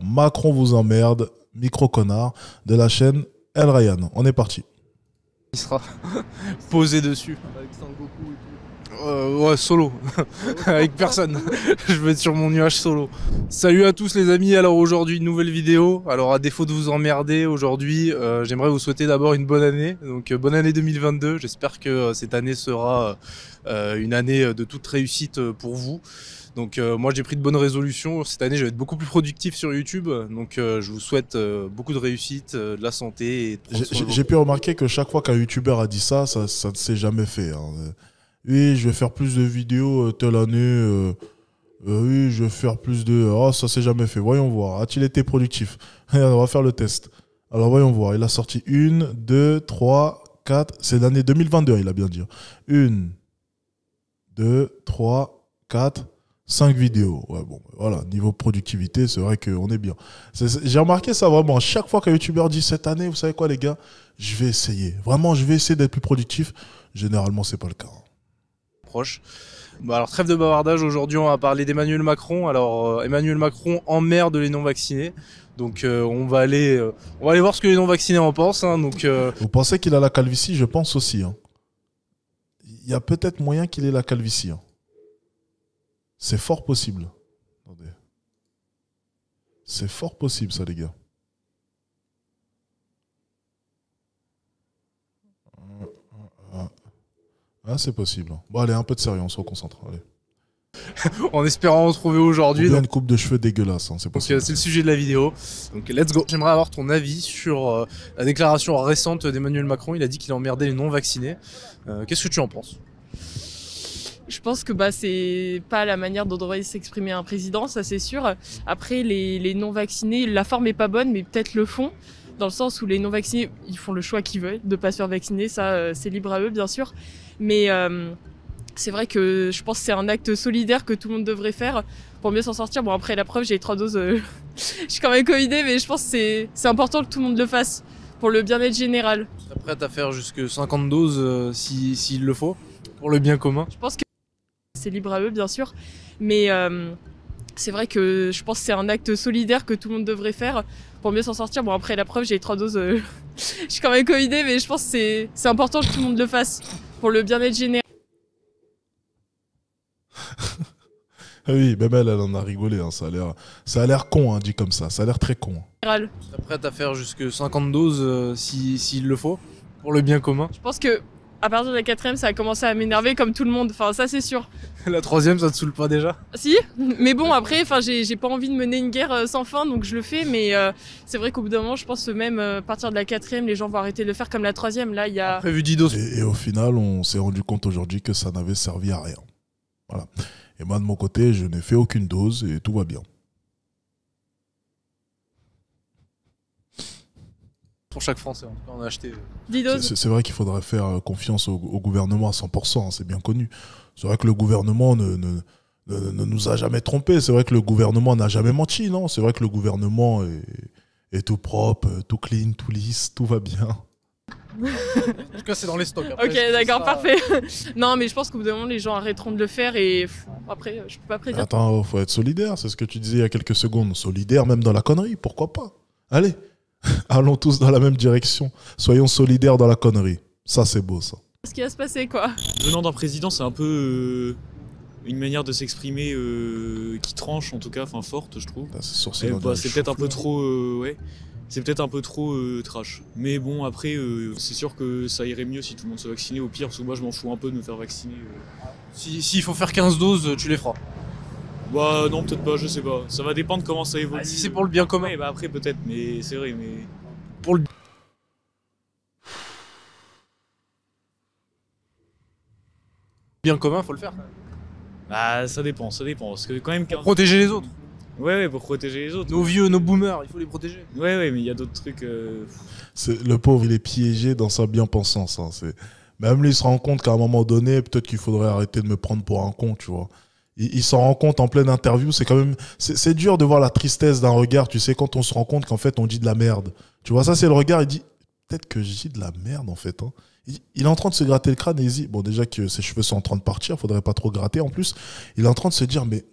Macron vous emmerde, micro-connard, de la chaîne El Ryan. On est parti. Il sera posé dessus. Avec Sangoku et tout. Ouais, solo. Avec personne. Je vais être sur mon nuage solo. Salut à tous les amis, alors aujourd'hui une nouvelle vidéo. Alors à défaut de vous emmerder, aujourd'hui j'aimerais vous souhaiter d'abord une bonne année. Donc bonne année 2022, j'espère que cette année sera une année de toute réussite pour vous. Donc moi j'ai pris de bonnes résolutions, cette année je vais être beaucoup plus productif sur YouTube, donc je vous souhaite beaucoup de réussite, de la santé. J'ai pu remarquer que chaque fois qu'un youtubeur a dit ça, ça ne s'est jamais fait. Hein. Oui, je vais faire plus de vidéos telle année, oui, je vais faire plus de... Oh, ça s'est jamais fait, voyons voir. A-t-il été productif? On va faire le test. Alors voyons voir, il a sorti 1, 2, 3, 4, c'est l'année 2022, il a bien dit. 1, 2, 3, 4... 5 vidéos. Ouais, bon, voilà, niveau productivité, c'est vrai qu'on est bien. J'ai remarqué ça vraiment. À chaque fois qu'un youtubeur dit cette année, vous savez quoi, les gars, je vais essayer. Vraiment, je vais essayer d'être plus productif. Généralement, c'est pas le cas. Proche. Bah alors, trêve de bavardage. Aujourd'hui, on va parler d'Emmanuel Macron. Alors, Emmanuel Macron emmerde les non-vaccinés. Donc, on va aller voir ce que les non-vaccinés en pensent. Hein, donc, Vous pensez qu'il a la calvitie? Je pense aussi. Hein. Il y a peut-être moyen qu'il ait la calvitie. Hein. C'est fort possible. Attendez. C'est fort possible, ça, les gars. Ah, c'est possible. Bon, allez, un peu de sérieux, on se reconcentre. Allez. en espérant retrouver aujourd'hui. Ou bien une coupe de cheveux dégueulasse, hein, c'est possible. C'est le sujet de la vidéo. Donc, let's go. J'aimerais avoir ton avis sur la déclaration récente d'Emmanuel Macron. Il a dit qu'il emmerdait les non-vaccinés. Qu'est-ce que tu en penses ? Je pense que c'est pas la manière dont devrait s'exprimer un président, ça c'est sûr. Après, les non-vaccinés, la forme est pas bonne, mais peut-être le fond, dans le sens où les non-vaccinés, ils font le choix qu'ils veulent de pas se faire vacciner, ça c'est libre à eux bien sûr. Mais c'est vrai que je pense que c'est un acte solidaire que tout le monde devrait faire pour mieux s'en sortir. Bon, après la preuve, j'ai 3 doses, je suis quand même covidée, mais je pense que c'est important que tout le monde le fasse pour le bien-être général. Tu serais prête à faire jusque 50 doses s'il le faut, pour le bien commun ? Je pense que c'est libre à eux, bien sûr, mais c'est vrai que je pense que c'est un acte solidaire que tout le monde devrait faire pour mieux s'en sortir. Bon, après la preuve, j'ai 3 doses, je suis quand même covidée, mais je pense que c'est important que tout le monde le fasse pour le bien-être général. Oui, même elle en a rigolé. Hein. Ça a l'air con, hein, dit comme ça. Ça a l'air très con. Tu serais prête à faire jusque 50 doses s'il le faut, pour le bien commun ? Je pense que à partir de la 4e, ça a commencé à m'énerver comme tout le monde. Enfin, ça c'est sûr. La 3e, ça te saoule pas déjà ? Si, mais bon, après, j'ai pas envie de mener une guerre sans fin, donc je le fais. Mais c'est vrai qu'au bout d'un moment, je pense que même à partir de la 4e, les gens vont arrêter de le faire comme la 3e. Là, il y a prévu 10 doses. Et au final, on s'est rendu compte aujourd'hui que ça n'avait servi à rien. Voilà. Et moi, de mon côté, je n'ai fait aucune dose et tout va bien. Pour chaque Français, en tout cas, on a acheté 10 doses. C'est vrai qu'il faudrait faire confiance au gouvernement à 100%, hein, c'est bien connu. C'est vrai que le gouvernement ne nous a jamais trompés. C'est vrai que le gouvernement n'a jamais menti, non? C'est vrai que le gouvernement est tout propre, tout clean, tout lisse, tout va bien. En tout cas, c'est dans les stocks. Après, Ok, d'accord, parfait. Non, mais je pense qu'au bout d'un moment, les gens arrêteront de le faire et après, je peux pas prédire. Attends, faut être solidaire, c'est ce que tu disais il y a quelques secondes. Solidaire même dans la connerie, pourquoi pas? Allez, allons tous dans la même direction. Soyons solidaires dans la connerie. Ça, c'est beau, ça. Ce qui va se passer, quoi. Venant d'un président, c'est un peu une manière de s'exprimer qui tranche, en tout cas, enfin forte, je trouve. C'est peut-être un peu trop... ouais. C'est peut-être un peu trop trash. Mais bon, après, c'est sûr que ça irait mieux si tout le monde se vaccinait. Au pire, parce que moi, je m'en fous un peu de me faire vacciner. S'il faut faire 15 doses, tu les feras. Bah non, peut-être pas, je sais pas. Ça va dépendre comment ça évolue. Si c'est pour le bien commun. Ouais, bah après, peut-être, mais c'est vrai, mais... Pour le bien commun, faut le faire. Bah ça dépend, parce que quand même... Pour protéger les autres. Ouais, pour protéger les autres. Nos vieux, nos boomers, il faut les protéger. Ouais, mais il y a d'autres trucs... Le pauvre, il est piégé dans sa bien-pensance. Hein. Même lui, il se rend compte qu'à un moment donné, peut-être qu'il faudrait arrêter de me prendre pour un con, tu vois. Il s'en rend compte en pleine interview. C'est quand même... C'est dur de voir la tristesse d'un regard, tu sais, quand on se rend compte qu'en fait, on dit de la merde. Tu vois, ça, c'est le regard, il dit... Peut-être que je dis de la merde, en fait. Hein. Il est en train de se gratter le crâne et il dit... Bon, déjà que ses cheveux sont en train de partir, faudrait pas trop gratter en plus. Il est en train de se dire, mais...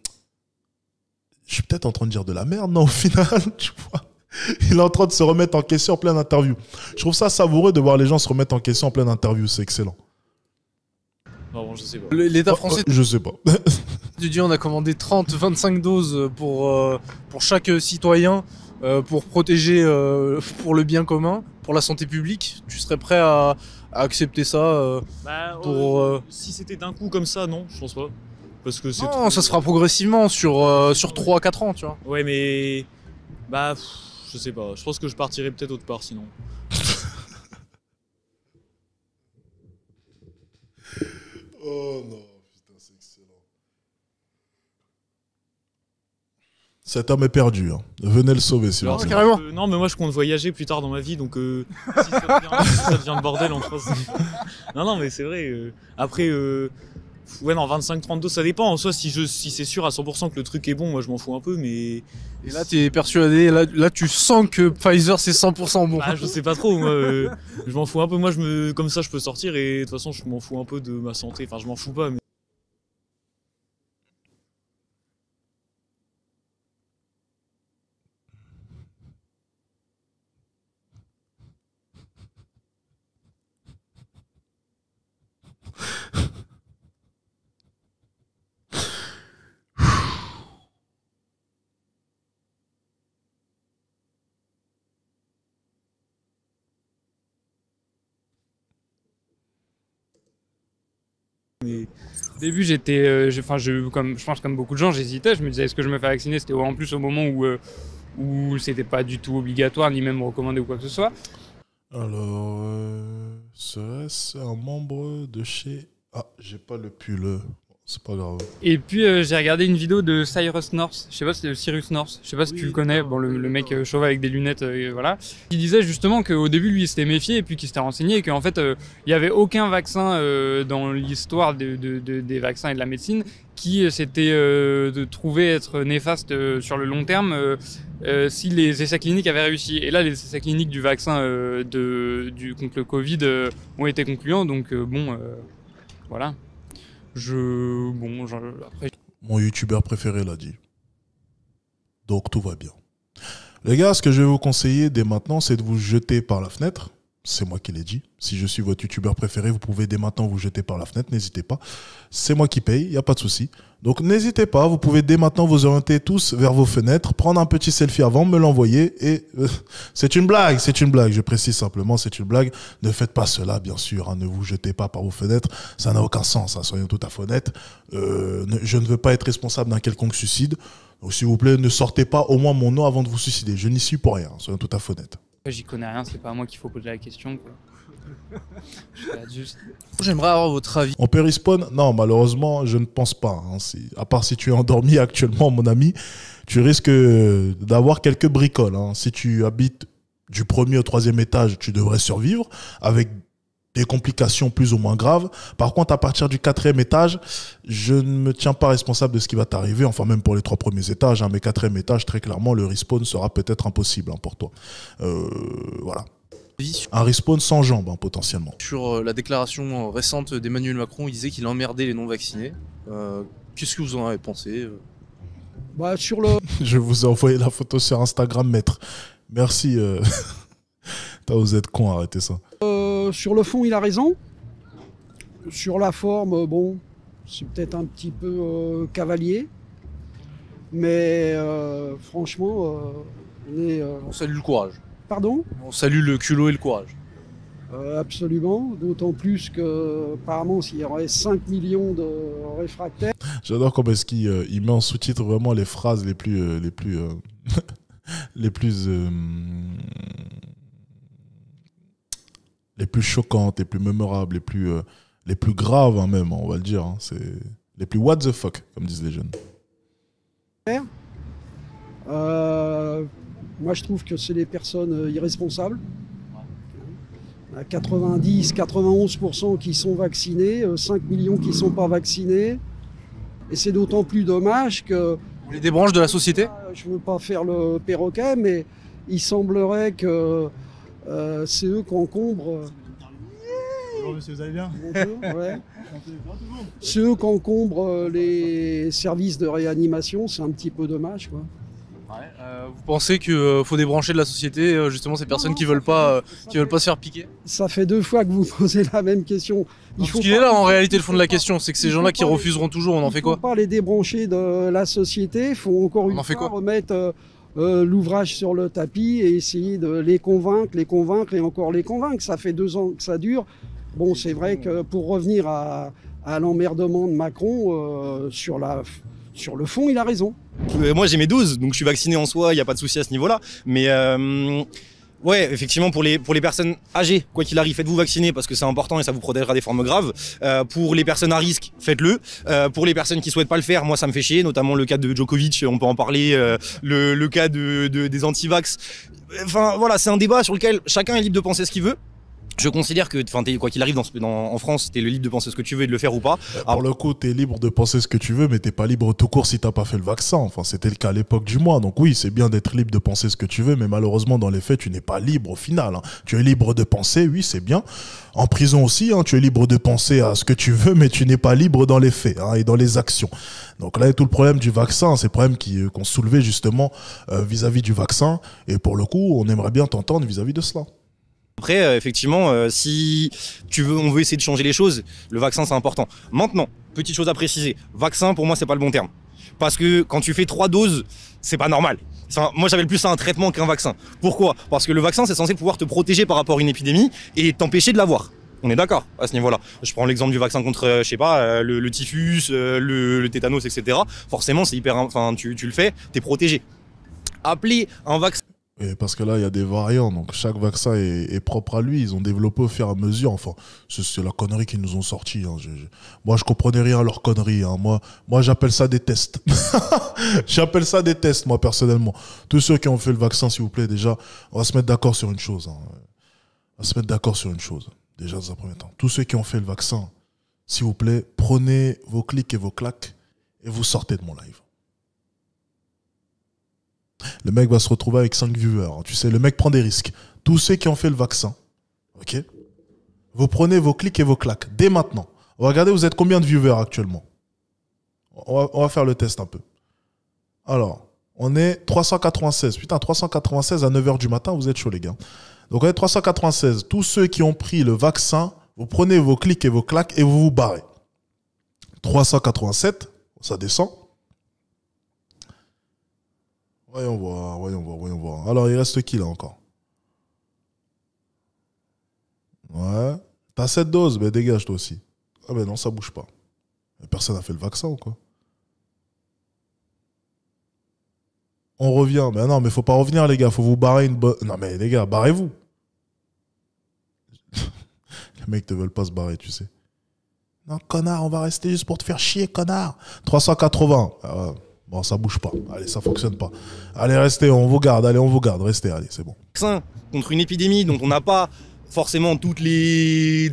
je suis peut-être en train de dire de la merde, non, au final, tu vois. Il est en train de se remettre en question en pleine interview. Je trouve ça savoureux de voir les gens se remettre en question en pleine interview, c'est excellent. Non, je sais pas. L'État français, je sais pas. tu dis on a commandé 30-25 doses pour chaque citoyen pour protéger, pour le bien commun, pour la santé publique. Tu serais prêt à accepter ça si c'était d'un coup comme ça, non, je pense pas. Parce que non, ça se fera progressivement sur 3-4 ans, tu vois. Ouais, mais... Bah, je sais pas. Je pense que je partirais peut-être autre part, sinon. Oh non, putain, c'est excellent. Cet homme est perdu, hein. Venez le sauver, s'il vous plaît. Carrément. Non, mais moi, je compte voyager plus tard dans ma vie, donc si ça devient le bordel en France... Non, mais c'est vrai. Après... Ouais, non, 25-32, ça dépend. En soi, si c'est sûr à 100% que le truc est bon, moi je m'en fous un peu, mais... Et là, t'es persuadé, là tu sens que Pfizer c'est 100% bon. Ah, je sais pas trop, moi, je m'en fous un peu. Moi, comme ça, je peux sortir et de toute façon, je m'en fous un peu de ma santé. Enfin, je m'en fous pas, mais... Au début, j'étais, je pense comme beaucoup de gens, j'hésitais. Je me disais, est-ce que je me fais vacciner? C'était en plus au moment où c'était pas du tout obligatoire, ni même recommandé ou quoi que ce soit. Alors, serait-ce un membre de chez... Ah, j'ai pas le pull. C'est pas grave. Et puis j'ai regardé une vidéo de Cyrus North, je sais pas si c'est Cyrus North, je sais pas si tu le connais, bon, le mec chauve avec des lunettes, voilà. Il disait justement qu'au début lui il s'était méfié et puis qu'il s'était renseigné et qu'en fait il n'y avait aucun vaccin dans l'histoire des vaccins et de la médecine qui s'était trouvé être néfaste sur le long terme si les essais cliniques avaient réussi. Et là les essais cliniques du vaccin contre le Covid ont été concluants, donc voilà. Après... Mon youtubeur préféré l'a dit. Donc tout va bien. Les gars, ce que je vais vous conseiller dès maintenant, c'est de vous jeter par la fenêtre. C'est moi qui l'ai dit. Si je suis votre youtubeur préféré, vous pouvez dès maintenant vous jeter par la fenêtre. N'hésitez pas. C'est moi qui paye, il n'y a pas de souci. Donc n'hésitez pas, vous pouvez dès maintenant vous orienter tous vers vos fenêtres, prendre un petit selfie avant, me l'envoyer. Et c'est une blague, je précise simplement, c'est une blague. Ne faites pas cela, bien sûr. Hein, ne vous jetez pas par vos fenêtres. Ça n'a aucun sens, hein, soyons tout à fait honnêtes. Je ne veux pas être responsable d'un quelconque suicide. Donc s'il vous plaît, ne sortez pas au moins mon nom avant de vous suicider. Je n'y suis pour rien, soyons tout à fait honnêtes. J'y connais rien, c'est pas à moi qu'il faut poser la question, quoi. J'aimerais avoir votre avis. On peut respawn? Non, malheureusement, je ne pense pas. Hein. À part si tu es endormi actuellement, mon ami, tu risques d'avoir quelques bricoles. Hein. Si tu habites du 1er au 3e étage, tu devrais survivre avec des complications plus ou moins graves. Par contre, à partir du 4e étage, je ne me tiens pas responsable de ce qui va t'arriver. Enfin, même pour les 3 premiers étages. Hein, mais 4e étage, très clairement, le respawn sera peut-être impossible hein, pour toi. Voilà. Un respawn sans jambes, hein, potentiellement. Sur la déclaration récente d'Emmanuel Macron, il disait qu'il emmerdait les non-vaccinés. Qu'est-ce que vous en avez pensé? Sur le... Je vous ai envoyé la photo sur Instagram, maître. Merci. Vous êtes con, arrêtez ça. Sur le fond, il a raison. Sur la forme, bon, c'est peut-être un petit peu cavalier. Mais franchement, on salue le courage. Pardon? On salue le culot et le courage. Absolument, d'autant plus qu'apparemment s'il y aurait 5 millions de réfractaires. J'adore comment est-ce qu'il met en sous-titre vraiment les phrases les plus choquantes, les plus mémorables, les plus graves hein, même, on va le dire. Hein. C'est les plus what the fuck, comme disent les jeunes. Moi, je trouve que c'est des personnes irresponsables. 90-91% qui sont vaccinés, 5 millions qui ne sont pas vaccinés. Et c'est d'autant plus dommage que... Vous voulez des branches de la société? Je ne veux pas faire le perroquet, mais il semblerait que c'est eux qui encombrent... Bonjour monsieur, vous allez bien? Bonjour, ouais. C'est eux qui encombrent les services de réanimation, c'est un petit peu dommage, quoi. Vous pensez qu'il faut débrancher de la société justement ces personnes qui veulent pas se faire piquer? Ça fait 2 fois que vous posez la même question. Parce qu'il est là en réalité le fond de la question, c'est que ces gens-là qui refuseront toujours, on en fait quoi? Il ne faut pas les débrancher de la société, il faut encore une fois remettre l'ouvrage sur le tapis et essayer de les convaincre et encore les convaincre. Ça fait 2 ans que ça dure. Bon, c'est vrai que pour revenir à l'emmerdement de Macron, sur le fond, il a raison. Moi j'ai mes doses, donc je suis vacciné en soi, il n'y a pas de souci à ce niveau-là. Mais ouais, effectivement, pour les personnes âgées, quoi qu'il arrive, faites-vous vacciner parce que c'est important et ça vous protégera des formes graves. Pour les personnes à risque, faites-le. Pour les personnes qui souhaitent pas le faire, moi ça me fait chier, notamment le cas de Djokovic, on peut en parler, le cas des anti-vax. Enfin voilà, c'est un débat sur lequel chacun est libre de penser ce qu'il veut. Je considère que, quoi qu'il arrive en France, t'es libre de penser ce que tu veux et de le faire ou pas. Pour le coup, t'es libre de penser ce que tu veux, mais t'es pas libre tout court si t'as pas fait le vaccin. Enfin, c'était le cas à l'époque du mois. Donc oui, c'est bien d'être libre de penser ce que tu veux, mais malheureusement, dans les faits, tu n'es pas libre au final. Hein. Tu es libre de penser, oui, c'est bien. En prison aussi, hein, tu es libre de penser à ce que tu veux, mais tu n'es pas libre dans les faits et dans les actions. Donc là, il y a tout le problème du vaccin, c'est le problème qu'on soulevait justement vis-à-vis du vaccin. Et pour le coup, on aimerait bien t'entendre vis-à-vis de cela. Après, effectivement, si on veut essayer de changer les choses, le vaccin c'est important. Maintenant, petite chose à préciser, vaccin pour moi c'est pas le bon terme. Parce que quand tu fais 3 doses, c'est pas normal. Moi j'appelle plus ça un traitement qu'un vaccin. Pourquoi? Parce que le vaccin c'est censé pouvoir te protéger par rapport à une épidémie et t'empêcher de l'avoir. On est d'accord à ce niveau-là. Je prends l'exemple du vaccin contre, je sais pas, le typhus, le tétanos, etc. Forcément c'est tu le fais, t'es protégé. Appeler un vaccin... Et parce que là, il y a des variants, donc chaque vaccin est propre à lui. Ils ont développé au fur et à mesure. Enfin, c'est la connerie qu'ils nous ont sorti. Hein. Moi, je comprenais rien à leur connerie. Hein. Moi, j'appelle ça des tests. J'appelle ça des tests, moi, personnellement. Tous ceux qui ont fait le vaccin, s'il vous plaît, déjà, on va se mettre d'accord sur une chose. Hein. On va se mettre d'accord sur une chose, déjà, dans un premier temps. Tous ceux qui ont fait le vaccin, s'il vous plaît, prenez vos clics et vos claques et vous sortez de mon live. Le mec va se retrouver avec 5 viewers. Tu sais, le mec prend des risques. Tous ceux qui ont fait le vaccin, ok, vous prenez vos clics et vos claques dès maintenant. On va regarder, vous êtes combien de viewers actuellement? On va faire le test un peu. Alors, on est 396. Putain, 396 à 9h du matin, vous êtes chaud les gars. Donc on est 396. Tous ceux qui ont pris le vaccin, vous prenez vos clics et vos claques et vous vous barrez. 387, ça descend. Voyons voir. Alors, il reste qui, là, encore? Ouais. T'as 7 doses? Ben, dégage, toi aussi. Ah ben non, ça bouge pas. Personne n'a fait le vaccin, ou quoi? On revient. Mais non, mais faut pas revenir, les gars. Faut vous barrer une bonne... Non, mais les gars, barrez-vous. Les mecs ne veulent pas se barrer, tu sais. Non, connard, on va rester juste pour te faire chier, connard. 380. Ah ouais. Bon, ça bouge pas. Allez, ça fonctionne pas. Allez, restez, on vous garde. Allez, on vous garde. Restez, allez, c'est bon. Contre une épidémie dont on n'a pas forcément toutes les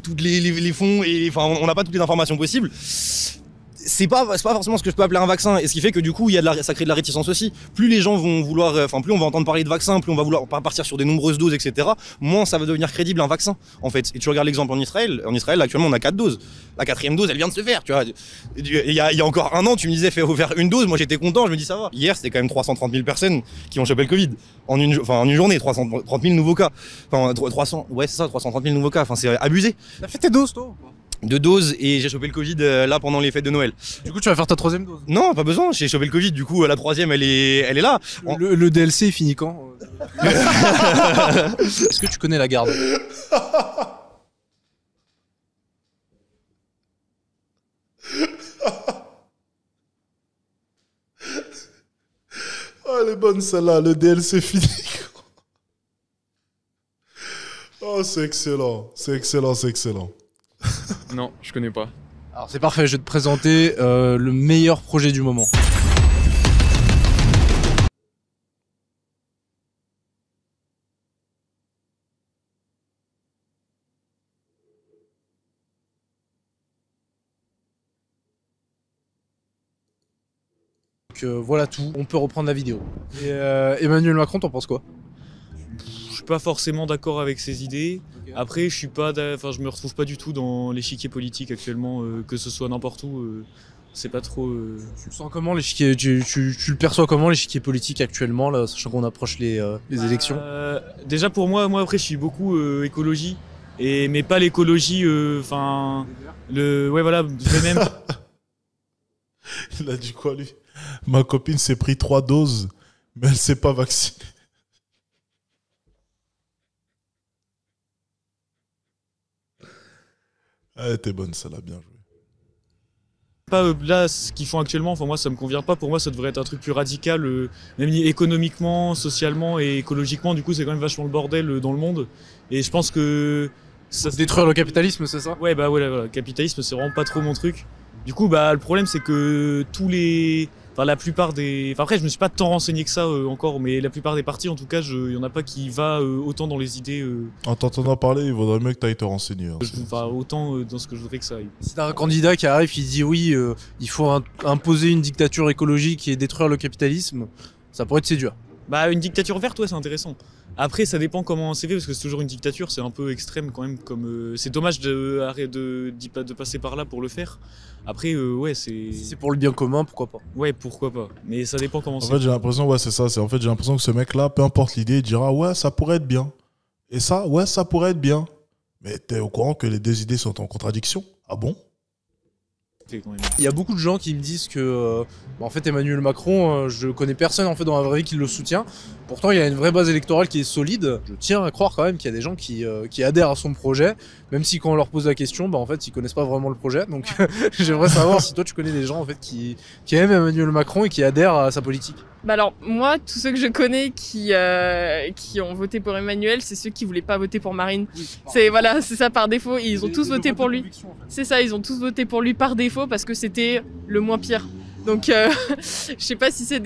fonds et enfin on n'a pas toutes les informations possibles. C'est pas forcément ce que je peux appeler un vaccin, et ce qui fait que du coup ça crée de la réticence aussi. Plus les gens vont vouloir, plus on va entendre parler de vaccins, plus on va vouloir partir sur des nombreuses doses, etc. Moins ça va devenir crédible un vaccin en fait. Et tu regardes l'exemple en Israël actuellement on a 4 doses. La 4e dose elle vient de se faire, tu vois. Il y a encore un an tu me disais faut faire une dose, moi j'étais content, je me dis ça va. Hier c'était quand même 330 000 personnes qui ont chopé le Covid en une journée, 330 000 nouveaux cas. Enfin 330 000 nouveaux cas, enfin c'est abusé. T'as fait tes doses toi? 2 doses et j'ai chopé le Covid là pendant les fêtes de Noël. Du coup tu vas faire ta 3e dose? Non, pas besoin, j'ai chopé le Covid, du coup la 3e elle est là. Le DLC finit quand? Est-ce que tu connais la garde? Oh, elle est bonne celle-là, le DLC fini. Oh, c'est excellent, c'est excellent, c'est excellent. Non, je connais pas. Alors c'est parfait, je vais te présenter le meilleur projet du moment. Donc voilà tout, on peut reprendre la vidéo. Et Emmanuel Macron, t'en penses quoi? suis pas forcément d'accord avec ses idées. Okay. Après, je me retrouve pas du tout dans l'échiquier politique actuellement, que ce soit n'importe où. C'est pas trop. Tu le sens comment l'échiquier, tu le perçois comment l'échiquier politique actuellement, là, sachant qu'on approche les élections? Déjà pour moi après je suis beaucoup écologie, mais pas l'écologie, ouais voilà, même. Il a dit quoi lui? Ma copine s'est pris 3 doses, mais elle s'est pas vaccinée. Elle était bonne, ça l'a bien joué. Pas là ce qu'ils font actuellement, enfin moi ça me convient pas. Pour moi ça devrait être un truc plus radical, même économiquement, socialement et écologiquement. Du coup c'est quand même vachement le bordel dans le monde. Et je pense que ça détruire le capitalisme, c'est ça? Ouais bah voilà, le capitalisme c'est vraiment pas trop mon truc. Du coup bah le problème c'est que la plupart des... Enfin après je me suis pas tant renseigné que ça encore, mais la plupart des partis en tout cas, il y en a pas qui va autant dans les idées... En t'entendant parler, il vaudrait mieux que t'ailles te renseigner. Hein, autant dans ce que je voudrais que ça aille. Si t'as un candidat qui arrive qui dit oui, il faut imposer une dictature écologique et détruire le capitalisme, ça pourrait être séduire. Bah une dictature verte, ouais c'est intéressant. Après ça dépend comment c'est fait, parce que c'est toujours une dictature, c'est un peu extrême quand même, comme c'est dommage de passer par là pour le faire. Après ouais c'est... Si c'est pour le bien commun, pourquoi pas? Ouais pourquoi pas, mais ça dépend comment c'est. En fait j'ai l'impression, ouais c'est ça, en fait j'ai l'impression que ce mec là, peu importe l'idée, il dira ouais ça pourrait être bien. Et ça, ouais ça pourrait être bien. Mais t'es au courant que les deux idées sont en contradiction? Ah bon? Il y a beaucoup de gens qui me disent que en fait Emmanuel Macron, je connais personne en fait dans la vraie vie qui le soutient. Pourtant il a une vraie base électorale qui est solide. Je tiens à croire quand même qu'il y a des gens qui adhèrent à son projet, même si quand on leur pose la question, en fait ils connaissent pas vraiment le projet. Donc j'aimerais savoir si toi tu connais des gens en fait qui aiment Emmanuel Macron et qui adhèrent à sa politique. Bah alors moi, tous ceux que je connais qui ont voté pour Emmanuel, c'est ceux qui voulaient pas voter pour Marine. Oui, c'est ça par défaut. Ils ont tous voté pour lui. En fait. C'est ça, ils ont tous voté pour lui par défaut parce que c'était le moins pire. Donc je sais pas si c'est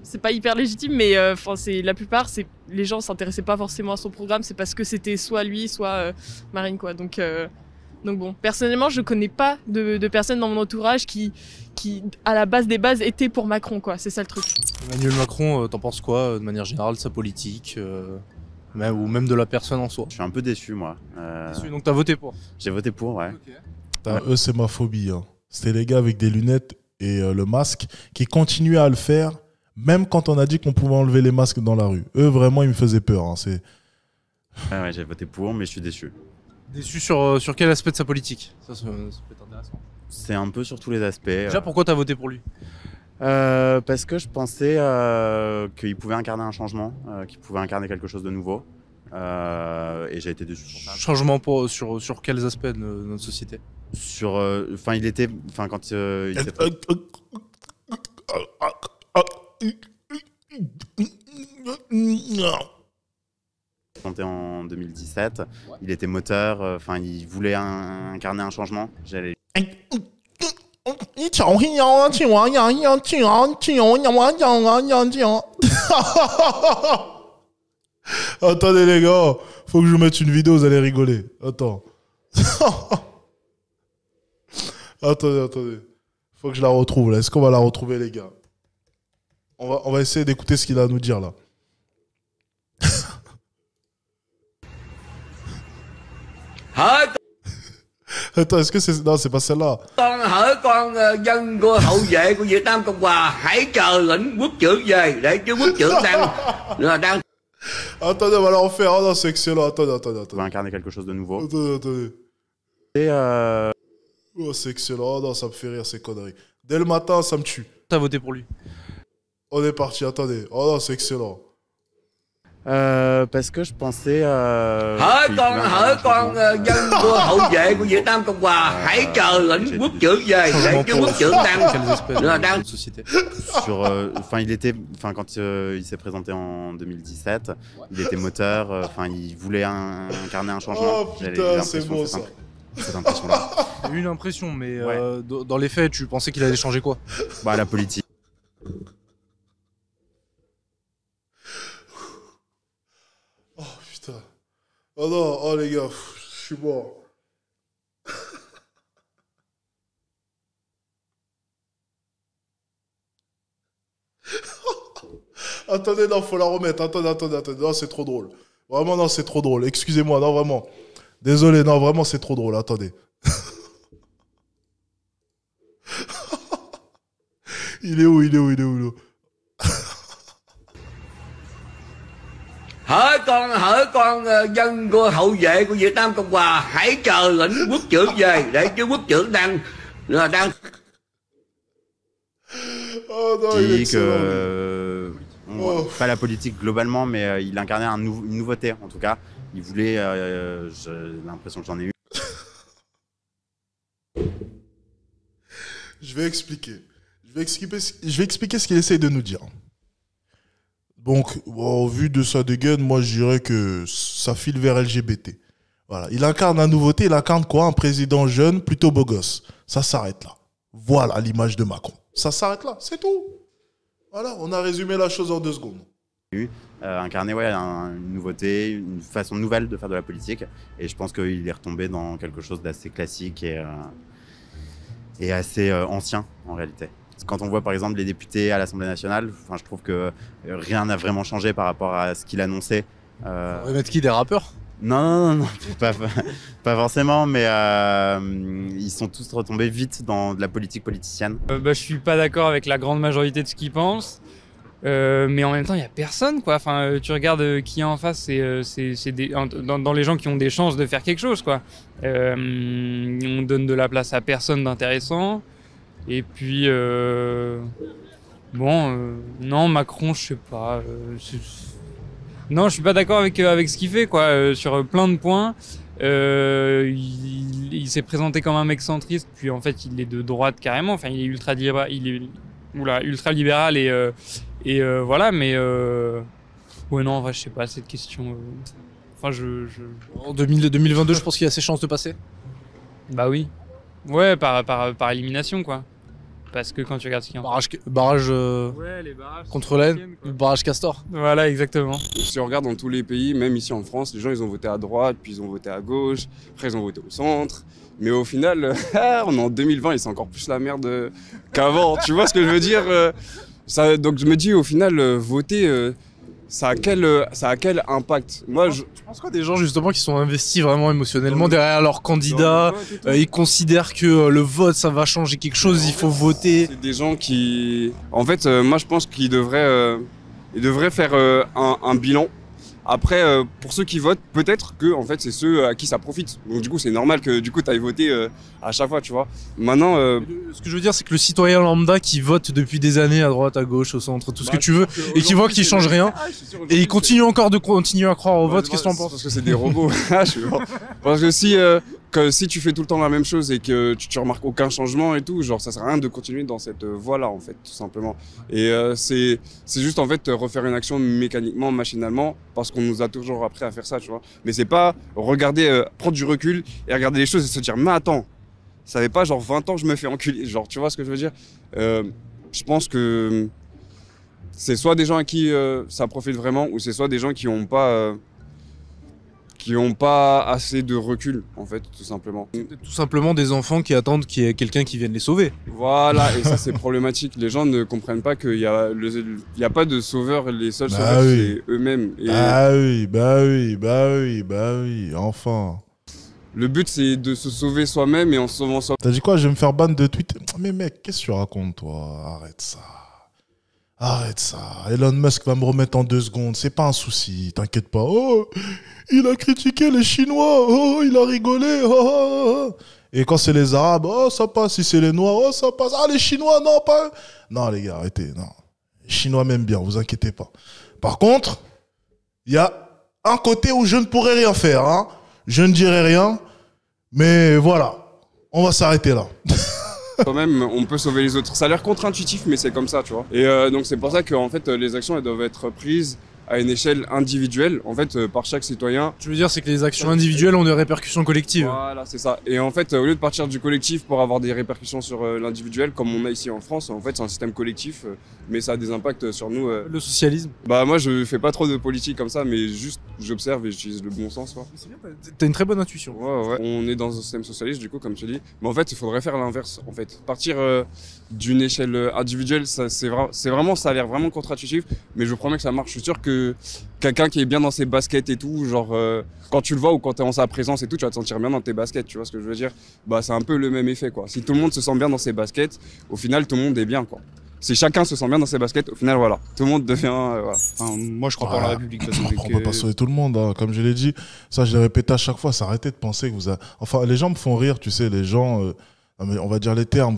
c'est pas hyper légitime, mais c'est la plupart, les gens s'intéressaient pas forcément à son programme, c'est parce que c'était soit lui, soit Marine quoi. Donc bon, personnellement, je connais pas de personnes dans mon entourage qui à la base des bases étaient pour Macron quoi. C'est ça le truc. Emmanuel Macron, t'en penses quoi de manière générale de sa politique ou même de la personne en soi? Je suis un peu déçu moi. Déçu, donc t'as voté pour? J'ai voté pour, ouais. Okay. Eux c'est ma phobie. Hein. C'était les gars avec des lunettes et le masque qui continuaient à le faire même quand on a dit qu'on pouvait enlever les masques dans la rue. Eux vraiment ils me faisaient peur. Hein. Ouais, j'ai voté pour mais je suis déçu. Déçu sur quel aspect de sa politique? Ça peut être intéressant. C'est un peu sur tous les aspects. Déjà, pourquoi t'as voté pour lui? Parce que je pensais qu'il pouvait incarner un changement, qu'il pouvait incarner quelque chose de nouveau. Et j'ai été déçu sur ça. Changement sur quels aspects de notre société? Il était... Enfin, quand il était... En 2017, il était moteur, il voulait incarner un changement. Attendez les gars, faut que je vous mette une vidéo, vous allez rigoler. Attends. Attendez. Faut que je la retrouve là. Est-ce qu'on va la retrouver les gars? On va essayer d'écouter ce qu'il a à nous dire là. Attends, est-ce que c'est... Non, c'est pas celle-là. Dân của hậu vệ của Việt Nam Cộng Hòa, hãy chờ lệnh quốc trưởng về để chứ quốc trưởng đang... Attendez, on va la refaire. Oh non, c'est excellent. Attendez. On va incarner quelque chose de nouveau. Attendez. Et Oh, c'est excellent. Oh non, ça me fait rire ces conneries. Dès le matin, ça me tue. T'as voté pour lui? On est parti, attendez. Oh non, c'est excellent. Parce que je pensais... dân của hậu vệ của Việt Nam Cộng Hòa, hãy chờ lệnh quốc trưởng về để chứ quốc trưởng đang... Quand il s'est présenté en 2017, il était moteur, il voulait incarner un changement. Oh putain, c'est beau ça. Cette impression-là. J'ai eu une impression, mais ouais. Dans les faits, tu pensais qu'il allait changer quoi? La politique. Oh putain. Oh non, oh les gars, je suis mort. Attendez, non, faut la remettre. Attendez. Non, c'est trop drôle. Vraiment, non, c'est trop drôle. Excusez-moi, non, vraiment. Désolé, non, vraiment, c'est trop drôle. Attendez. Il est où? hỡi con dân của hậu vệ của Việt Nam Cộng Hòa, hãy chờ lệnh quốc trưởng về để chứ quốc trưởng đang Oh non, il dit que pas la politique globalement, mais il incarnait une nouveauté en tout cas. Il voulait, j'ai l'impression que j'en ai eu. Je vais expliquer ce qu'il essaye de nous dire. Donc, au vu de sa dégaine, moi je dirais que ça file vers LGBT. Voilà, il incarne la nouveauté, il incarne quoi? Un président jeune, plutôt beau gosse. Ça s'arrête là. Voilà l'image de Macron. Ça s'arrête là, c'est tout. Voilà, on a résumé la chose en 2 secondes. Incarner une nouveauté, une façon nouvelle de faire de la politique. Et je pense qu'il est retombé dans quelque chose d'assez classique et assez ancien en réalité. Quand on voit par exemple les députés à l'Assemblée nationale, je trouve que rien n'a vraiment changé par rapport à ce qu'il annonçait. On va mettre qui, des rappeurs? Non, pas forcément, mais ils sont tous retombés vite dans de la politique politicienne. Je suis pas d'accord avec la grande majorité de ce qu'ils pensent, mais en même temps il y a personne quoi. Enfin, tu regardes qui est en face, c'est dans les gens qui ont des chances de faire quelque chose quoi. On donne de la place à personne d'intéressant. Et puis non, Macron, je sais pas. Non, je suis pas d'accord avec ce qu'il fait quoi. Sur plein de points, il s'est présenté comme un mec centriste, puis en fait il est de droite carrément. Enfin, il est ultra libéral et voilà. Mais ouais non, en vrai, je sais pas cette question. Enfin, En 2022, je pense qu'il y a ses chances de passer. Bah oui. Ouais, par élimination quoi. Parce que quand tu regardes ce qu'il y a barrage les barrages contre l'Aisne, le barrage Castor. Voilà, exactement. Si on regarde dans tous les pays, même ici en France, les gens ils ont voté à droite, puis ils ont voté à gauche, après ils ont voté au centre. Mais au final, on est en 2020 et c'est encore plus la merde qu'avant. Tu vois ce que je veux dire donc je me dis au final, voter, ça a quel impact? Moi, je pense quoi des gens justement qui sont investis vraiment émotionnellement derrière leur candidat, ils considèrent que le vote ça va changer quelque chose, il faut voter. C'est des gens qui, en fait, moi je pense qu'ils devraient faire un bilan. Après, pour ceux qui votent, peut-être que en fait c'est ceux à qui ça profite. Donc du coup c'est normal que du coup tu ailles voter à chaque fois, tu vois. Maintenant, ce que je veux dire c'est que le citoyen lambda qui vote depuis des années à droite, à gauche, au centre, tout ce que tu veux, et qui voit qu'il change rien, et il continue encore de continuer à croire au vote, qu'est-ce que t'en penses? Parce que c'est des robots. Parce que si tu fais tout le temps la même chose et que tu remarques aucun changement et tout, genre ça sert à rien de continuer dans cette voie-là en fait, tout simplement. Et c'est juste en fait refaire une action mécaniquement, machinalement, parce qu'on nous a toujours appris à faire ça, tu vois. Mais c'est pas regarder, prendre du recul et regarder les choses et se dire mais attends, ça fait pas genre 20 ans que je me fais enculer, genre tu vois ce que je veux dire. Je pense que c'est soit des gens à qui ça profite vraiment, ou c'est soit des gens qui ont pas assez de recul, en fait, tout simplement. Tout simplement des enfants qui attendent qu'il y ait quelqu'un qui vienne les sauver. Voilà, et ça c'est problématique. Les gens ne comprennent pas qu'il y a pas de sauveurs, les seuls sauveurs c'est eux-mêmes. Et Bah oui, enfin. Le but c'est de se sauver soi-même et en se sauvant soi-même. T'as dit quoi? Je vais me faire ban de Twitter. Mais mec, qu'est-ce que tu racontes toi? Arrête ça. Elon Musk va me remettre en 2 secondes. C'est pas un souci, t'inquiète pas. Oh, il a critiqué les Chinois. Oh, il a rigolé. Oh. Et quand c'est les Arabes, oh, ça passe. Si c'est les Noirs, oh, ça passe. Ah, les Chinois, non, pas. Non, les gars, arrêtez. Non. Les Chinois m'aiment bien, vous inquiétez pas. Par contre, il y a un côté où je ne pourrais rien faire. Hein. Je ne dirai rien. Mais voilà. On va s'arrêter là. Quand même, on peut sauver les autres. Ça a l'air contre-intuitif, mais c'est comme ça, tu vois. Et donc c'est pour ça que en fait, les actions elles doivent être prises à une échelle individuelle, en fait, par chaque citoyen. Tu veux dire, c'est que les actions individuelles ont des répercussions collectives. Voilà, c'est ça. Et en fait, au lieu de partir du collectif pour avoir des répercussions sur l'individuel, comme on a ici en France, en fait, c'est un système collectif, mais ça a des impacts sur nous. Le socialisme. Bah moi, je fais pas trop de politique comme ça, mais juste j'observe et j'utilise le bon sens, quoi. C'est bien, t'as une très bonne intuition. Ouais. On est dans un système socialiste, du coup, comme tu dis. Mais en fait, il faudrait faire l'inverse, en fait. Partir d'une échelle individuelle, ça a l'air vraiment contre-intuitif, mais je vous promets que ça marche. Je suis sûr que que quelqu'un qui est bien dans ses baskets et tout, genre quand tu le vois ou quand tu es en sa présence et tout, tu vas te sentir bien dans tes baskets, tu vois ce que je veux dire? Bah c'est un peu le même effet, quoi. Si tout le monde se sent bien dans ses baskets, au final tout le monde est bien, quoi. Si chacun se sent bien dans ses baskets, au final voilà, tout le monde devient voilà. Enfin, moi je crois pas en la République. De toute façon, on peut pas sauver tout le monde, hein. Comme je l'ai dit, ça je l'ai répété à chaque fois, ça arrêtez de penser que vous avez... Enfin les gens me font rire, tu sais, les gens... Non, mais on va dire les termes,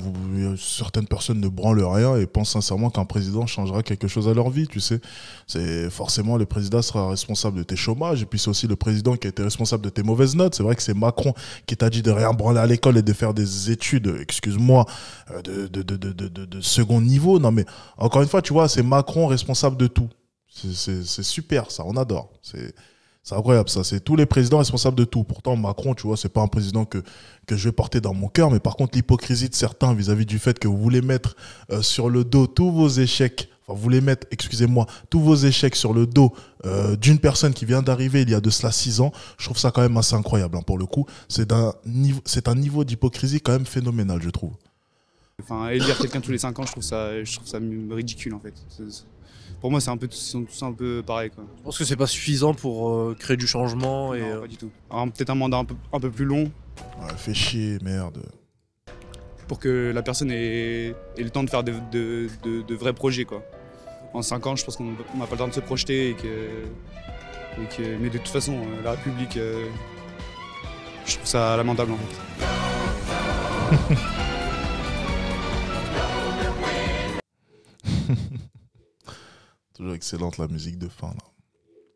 certaines personnes ne branlent rien et pensent sincèrement qu'un président changera quelque chose à leur vie, tu sais. C'est forcément le président sera responsable de tes chômages et puis c'est aussi le président qui a été responsable de tes mauvaises notes. C'est vrai que c'est Macron qui t'a dit de rien branler à l'école et de faire des études, excuse-moi, de second niveau. Non mais encore une fois, tu vois, c'est Macron responsable de tout. C'est super ça, on adore. C'est incroyable ça, c'est tous les présidents responsables de tout. Pourtant Macron, tu vois, c'est pas un président que je vais porter dans mon cœur, mais par contre l'hypocrisie de certains vis-à-vis du fait que vous voulez mettre sur le dos tous vos échecs, enfin vous voulez mettre, excusez-moi, tous vos échecs sur le dos d'une personne qui vient d'arriver il y a de cela 6 ans, je trouve ça quand même assez incroyable, hein, pour le coup. C'est un niveau d'hypocrisie quand même phénoménal, je trouve. Enfin, élire quelqu'un tous les 5 ans, je trouve ça ridicule en fait. Pour moi, c'est tous un peu pareil, quoi. Je pense que c'est pas suffisant pour créer du changement. Non, pas du tout. Peut-être un mandat un peu plus long. Ouais, fait chier, merde. Pour que la personne ait le temps de faire de vrais projets, quoi. En 5 ans, je pense qu'on n'a pas le temps de se projeter mais de toute façon, la République, je trouve ça lamentable, en fait. Toujours excellente la musique de fin là.